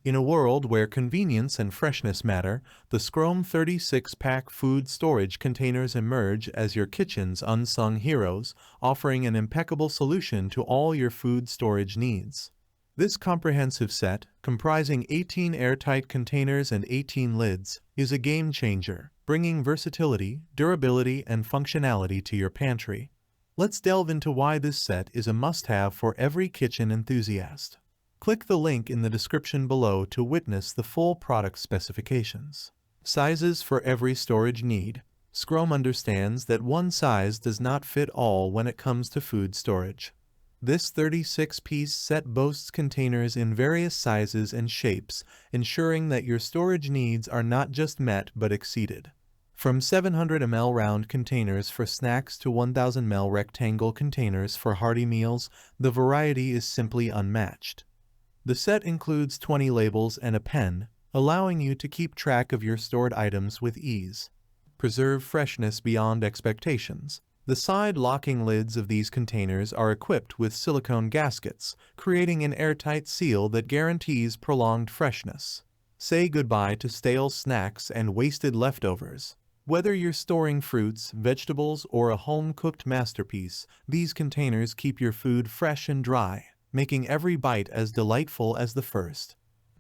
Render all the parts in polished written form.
In a world where convenience and freshness matter, the Skroam 36-pack food storage containers emerge as your kitchen's unsung heroes, offering an impeccable solution to all your food storage needs. This comprehensive set, comprising 18 airtight containers and 18 lids, is a game-changer, bringing versatility, durability, and functionality to your pantry. Let's delve into why this set is a must-have for every kitchen enthusiast. Click the link in the description below to witness the full product specifications. Sizes for every storage need. Skroam understands that one size does not fit all when it comes to food storage. This 36-piece set boasts containers in various sizes and shapes, ensuring that your storage needs are not just met but exceeded. From 700 ml round containers for snacks to 1000 ml rectangle containers for hearty meals, the variety is simply unmatched. The set includes 20 labels and a pen, allowing you to keep track of your stored items with ease. Preserve freshness beyond expectations. The side-locking lids of these containers are equipped with silicone gaskets, creating an airtight seal that guarantees prolonged freshness. Say goodbye to stale snacks and wasted leftovers. Whether you're storing fruits, vegetables, or a home-cooked masterpiece, these containers keep your food fresh and dry, making every bite as delightful as the first.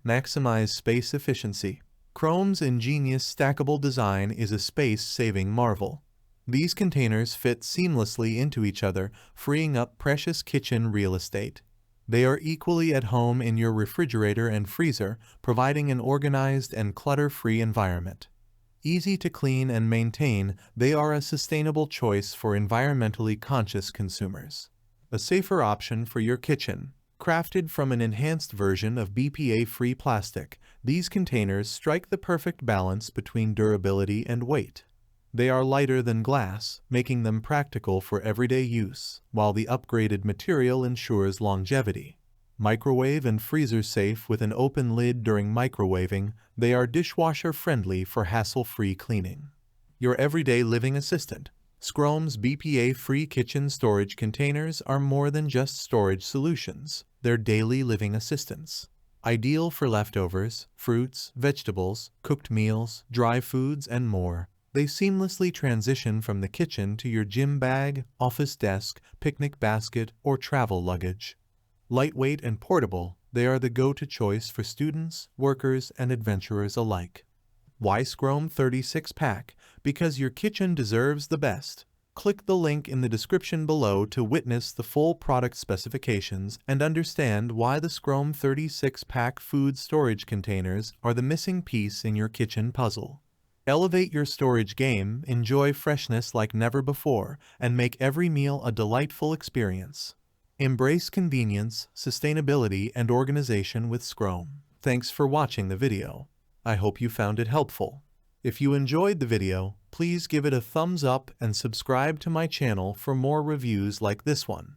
Maximize space efficiency. Skroam's ingenious stackable design is a space-saving marvel. These containers fit seamlessly into each other, freeing up precious kitchen real estate. They are equally at home in your refrigerator and freezer, providing an organized and clutter-free environment. Easy to clean and maintain, they are a sustainable choice for environmentally conscious consumers. A safer option for your kitchen. Crafted from an enhanced version of BPA-free plastic, these containers strike the perfect balance between durability and weight. They are lighter than glass, making them practical for everyday use, while the upgraded material ensures longevity. Microwave and freezer safe with an open lid during microwaving, they are dishwasher-friendly for hassle-free cleaning. Your everyday living assistant. Skroam's BPA-free kitchen storage containers are more than just storage solutions. They're daily living assistants. Ideal for leftovers, fruits, vegetables, cooked meals, dry foods, and more. They seamlessly transition from the kitchen to your gym bag, office desk, picnic basket, or travel luggage. Lightweight and portable, they are the go-to choice for students, workers, and adventurers alike. Why Skroam 36-pack? Because your kitchen deserves the best. Click the link in the description below to witness the full product specifications and understand why the Skroam 36-pack food storage containers are the missing piece in your kitchen puzzle. Elevate your storage game, enjoy freshness like never before, and make every meal a delightful experience. Embrace convenience, sustainability, and organization with Skroam. Thanks for watching the video. I hope you found it helpful. If you enjoyed the video, please give it a thumbs up and subscribe to my channel for more reviews like this one.